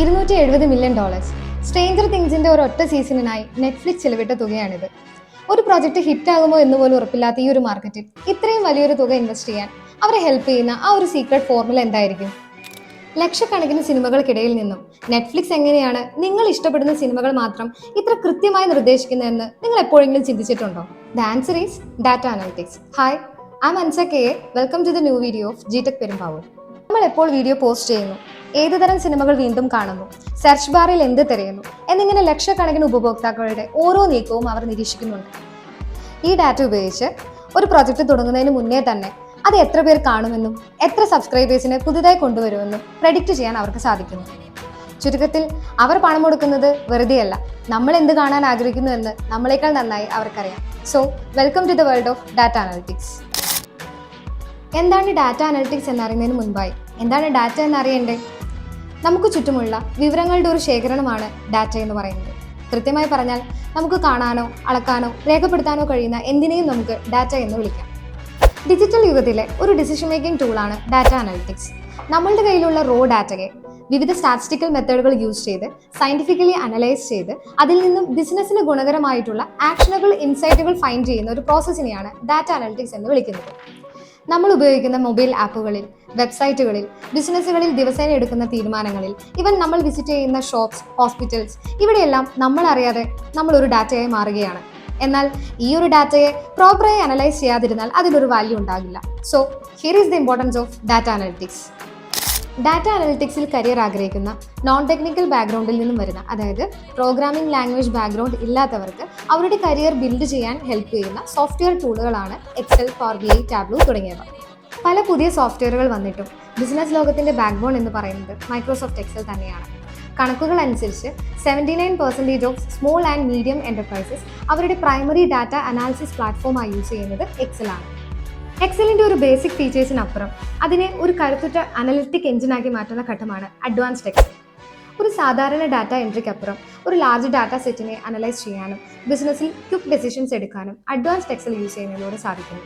$270 million. Stranger തിങ്സിന്റെ ഒരൊറ്റ സീസണിനായി Netflix ചെലവിട്ട തുകയാണിത്. ഒരു project ഹിറ്റാകുമോ എന്ന് പോലും ഉറപ്പില്ലാത്ത ഈ ഒരു മാർക്കറ്റിൽ ഇത്രയും വലിയൊരു തുക ഇൻവെസ്റ്റ് ചെയ്യാൻ അവരെ ഹെൽപ്പ് ചെയ്യുന്ന ആ ഒരു സീക്രട്ട് ഫോർമുല എന്തായിരിക്കും? ലക്ഷക്കണക്കിന് സിനിമകൾക്കിടയിൽ നിന്നും നെറ്റ്ഫ്ലിക്സ് എങ്ങനെയാണ് നിങ്ങൾ ഇഷ്ടപ്പെടുന്ന സിനിമകൾ മാത്രം ഇത്ര കൃത്യമായി നിർദ്ദേശിക്കുന്നതെന്ന് നിങ്ങൾ എപ്പോഴെങ്കിലും ചിന്തിച്ചിട്ടുണ്ടോ? The answer is data analytics. Hi, I am Ansa K. Welcome to the new video of ജിടെക് പെരുമ്പാവൂർ. നമ്മൾ എപ്പോൾ വീഡിയോ പോസ്റ്റ് ചെയ്യുന്നു, ഏത് തരം സിനിമകൾ വീണ്ടും കാണുന്നു, സെർച്ച് ബാറിൽ എന്ത് തിരയുന്നു എന്നിങ്ങനെ ലക്ഷക്കണക്കിന് ഉപഭോക്താക്കളുടെ ഓരോ നീക്കവും അവർ നിരീക്ഷിക്കുന്നുണ്ട്. ഈ ഡാറ്റ ഉപയോഗിച്ച് ഒരു പ്രൊജക്റ്റ് തുടങ്ങുന്നതിന് മുന്നേ തന്നെ അത് എത്ര പേർ കാണുമെന്നും എത്ര സബ്സ്ക്രൈബേഴ്സിനെ പുതുതായി കൊണ്ടുവരുമെന്നും പ്രെഡിക്റ്റ് ചെയ്യാൻ അവർക്ക് സാധിക്കുന്നു. ചുരുക്കത്തിൽ അവർ പണം കൊടുക്കുന്നത് വെറുതെയല്ല, നമ്മൾ എന്ത് കാണാൻ ആഗ്രഹിക്കുന്നു എന്ന് നമ്മളെക്കാൾ നന്നായി അവർക്കറിയാം. So welcome to the world of data analytics. എന്താണ് ഡാറ്റ അനലിറ്റിക്സ് എന്നറിയുന്നതിന് മുൻപായി എന്താണ് ഡാറ്റ എന്നറിയണ്ടേ? നമുക്ക് ചുറ്റുമുള്ള വിവരങ്ങളുടെ ഒരു ശേഖരണമാണ് ഡാറ്റ എന്ന് പറയുന്നത്. കൃത്യമായി പറഞ്ഞാൽ നമുക്ക് കാണാനോ അളക്കാനോ രേഖപ്പെടുത്താനോ കഴിയുന്ന എന്തിനേയും നമുക്ക് ഡാറ്റ എന്ന് വിളിക്കാം. ഡിജിറ്റൽ യുഗത്തിലെ ഒരു ഡിസിഷൻ മേക്കിംഗ് ടൂളാണ് ഡാറ്റ അനലിറ്റിക്സ്. നമ്മളുടെ കയ്യിലുള്ള റോ ഡാറ്റയെ വിവിധ സ്റ്റാറ്റിസ്റ്റിക്കൽ മെത്തേഡുകൾ യൂസ് ചെയ്ത് സയന്റിഫിക്കലി അനലൈസ് ചെയ്ത് അതിൽ നിന്നും ബിസിനസ്സിന് ഗുണകരമായിട്ടുള്ള ആക്ഷനബിൾ ഇൻസൈറ്റുകൾ ഫൈൻഡ് ചെയ്യുന്ന ഒരു പ്രോസസ്സിനെയാണ് ഡാറ്റ അനലിറ്റിക്സ് എന്ന് വിളിക്കുന്നത്. നമ്മൾ ഉപയോഗിക്കുന്ന മൊബൈൽ ആപ്പുകളിൽ, വെബ്സൈറ്റുകളിൽ, ബിസിനസ്സുകളിൽ ദിവസേന എടുക്കുന്ന തീരുമാനങ്ങളിൽ, ഇവൻ നമ്മൾ വിസിറ്റ് ചെയ്യുന്ന ഷോപ്സ്, ഹോസ്പിറ്റൽസ്, ഇവിടെയെല്ലാം നമ്മൾ അറിയാതെ നമ്മൾ ഒരു ഡാറ്റയായി മാറുകയാണ്. എന്നാൽ ഈ ഒരു ഡാറ്റയെ പ്രോപ്പറായി അനലൈസ് ചെയ്യാതിരുന്നാൽ അതിനൊരു വാല്യൂ ഉണ്ടാകില്ല. So here is the importance of data analytics. Data അനലിറ്റിക്സിൽ കരിയർ ആഗ്രഹിക്കുന്ന നോൺ ടെക്നിക്കൽ ബാക്ക്ഗ്രൗണ്ടിൽ നിന്നും വരുന്ന, അതായത് പ്രോഗ്രാമിംഗ് ലാംഗ്വേജ് ബാക്ക്ഗ്രൗണ്ട് ഇല്ലാത്തവർക്ക് അവരുടെ കരിയർ ബിൽഡ് ചെയ്യാൻ ഹെൽപ്പ് ചെയ്യുന്ന സോഫ്റ്റ്വെയർ ടൂളുകളാണ് എക്സൽ, പവർ BI, ടാബ്ലോ തുടങ്ങിയവ. പല പുതിയ സോഫ്റ്റ്വെയറുകൾ വന്നിട്ടും ബിസിനസ് ലോകത്തിന്റെ ബാക്ക്ബോൺ എന്ന് പറയുന്നത് മൈക്രോസോഫ്റ്റ് എക്സൽ തന്നെയാണ്. കണക്കുകൾ അനുസരിച്ച് 79% of small and medium enterprises അവരുടെ പ്രൈമറി ഡാറ്റ അനാലിസിസ് പ്ലാറ്റ്ഫോമായി യൂസ് ചെയ്യുന്നത് എക്സലാണ്. എക്സലിൻ്റെ ഒരു ബേസിക് ഫീച്ചേഴ്സിനപ്പുറം അതിനെ ഒരു കരുത്തുറ്റ അനലിറ്റിക് എഞ്ചിനാക്കി മാറ്റുന്ന ഘട്ടമാണ് അഡ്വാൻസ്ഡ് എക്സൽ. ഒരു സാധാരണ ഡാറ്റ എൻട്രിക്കപ്പുറം ഒരു ലാർജ് ഡാറ്റ സെറ്റിനെ അനലൈസ് ചെയ്യാനും ബിസിനസ്സിൽ ക്വിക്ക് ഡെസിഷൻസ് എടുക്കാനും അഡ്വാൻസ്ഡ് എക്സൽ യൂസ് ചെയ്യുന്നതിലൂടെ സാധിക്കുന്നു.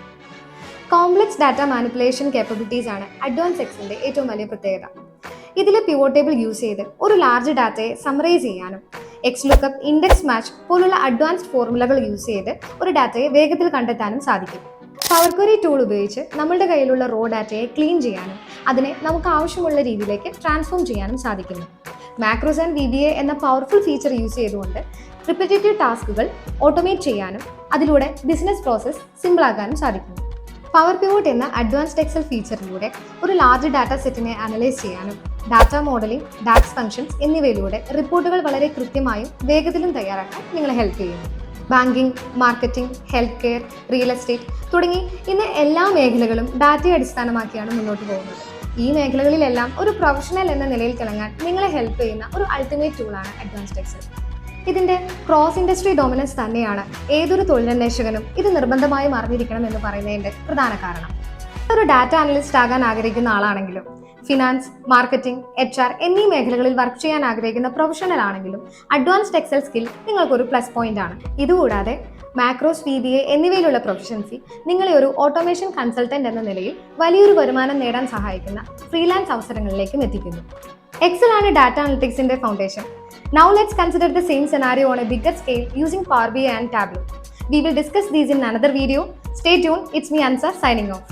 കോംപ്ലക്സ് ഡാറ്റ മാനിപ്പുലേഷൻ കേപ്പബിലിറ്റീസ് ആണ് അഡ്വാൻസ് എക്സലിൻ്റെ ഏറ്റവും വലിയ പ്രത്യേകത. ഇതിലെ പിവോട്ട് ടേബിൾ യൂസ് ചെയ്ത് ഒരു ലാർജ് ഡാറ്റയെ സമ്മറൈസ് ചെയ്യാനും എക്സ് ലുക്കപ്പ്, ഇൻഡെക്സ് മാച്ച് പോലുള്ള അഡ്വാൻസ്ഡ് ഫോർമുലകൾ യൂസ് ചെയ്ത് ഒരു ഡാറ്റയെ വേഗത്തിൽ കണ്ടെത്താനും സാധിക്കും. പവർ ക്വറി ടൂൾ ഉപയോഗിച്ച് നമ്മളുടെ കയ്യിലുള്ള റോ ഡാറ്റയെ ക്ലീൻ ചെയ്യാനും അതിനെ നമുക്ക് ആവശ്യമുള്ള രീതിയിലേക്ക് ട്രാൻസ്ഫോം ചെയ്യാനും സാധിക്കുന്നു. മാക്രോസ് ആൻഡ് VBA എന്ന പവർഫുൾ ഫീച്ചർ യൂസ് ചെയ്തുകൊണ്ട് റിപ്പറ്റേറ്റീവ് ടാസ്കുകൾ ഓട്ടോമേറ്റ് ചെയ്യാനും അതിലൂടെ ബിസിനസ് പ്രോസസ് സിമ്പിളാക്കാനും സാധിക്കുന്നു. പവർ പിവോട്ട് എന്ന അഡ്വാൻസ്ഡ് എക്സൽ ഫീച്ചറിലൂടെ ഒരു ലാർജ് ഡാറ്റ സെറ്റിനെ അനലൈസ് ചെയ്യാനും ഡാറ്റ മോഡലിംഗ്, ഡാക്സ് ഫംഗ്ഷൻസ് എന്നിവയിലൂടെ റിപ്പോർട്ടുകൾ വളരെ കൃത്യമായും വേഗത്തിലും തയ്യാറാക്കാൻ നിങ്ങളെ ഹെൽപ്പ് ചെയ്യുന്നു. Banking, marketing, health care, real estate തുടങ്ങി ഇന്ന് എല്ലാ മേഖലകളും ഡാറ്റയെ അടിസ്ഥാനമാക്കിയാണ് മുന്നോട്ട് പോകുന്നത്. ഈ മേഖലകളിലെല്ലാം ഒരു പ്രൊഫഷണൽ എന്ന നിലയിൽ തിളങ്ങാൻ നിങ്ങളെ ഹെൽപ്പ് ചെയ്യുന്ന ഒരു അൾട്ടിമേറ്റ് ടൂളാണ് അഡ്വാൻസ്ഡ് എക്സൽ. ഇതിൻ്റെ ക്രോസ് ഇൻഡസ്ട്രി ഡൊമിനൻസ് തന്നെയാണ് ഏതൊരു തൊഴിലന്വേഷകനും ഇത് നിർബന്ധമായും അറിഞ്ഞിരിക്കണം എന്ന് പറയുന്നതിൻ്റെ പ്രധാന കാരണം. ഒരു ഡാറ്റ അനലിസ്റ്റ് ആകാൻ ആഗ്രഹിക്കുന്ന ആളാണെങ്കിലും ഫിനാൻസ്, മാർക്കറ്റിംഗ്, HR എന്നീ മേഖലകളിൽ വർക്ക് ചെയ്യാൻ ആഗ്രഹിക്കുന്ന പ്രൊഫഷണൽ ആണെങ്കിലും അഡ്വാൻസ്ഡ് എക്സൽ സ്കിൽ നിങ്ങൾക്കൊരു പ്ലസ് പോയിന്റ് ആണ്. ഇതുകൂടാതെ മാക്രോസ്, VBA എന്നിവയിലുള്ള പ്രൊഫഷൻസി നിങ്ങളെ ഒരു ഓട്ടോമേഷൻ കൺസൾട്ടന്റ് എന്ന നിലയിൽ വലിയൊരു വരുമാനം നേടാൻ സഹായിക്കുന്ന ഫ്രീലാൻസ് അവസരങ്ങളിലേക്കും എത്തിക്കുന്നു. എക്സൽ ആണ് ഡാറ്റ അനലിറ്റിക്സിന്റെ foundation. Now let's consider the same scenario on a bigger scale using Power BI and Tableau. We will discuss these in another video. Stay tuned. It's me Ansa signing off.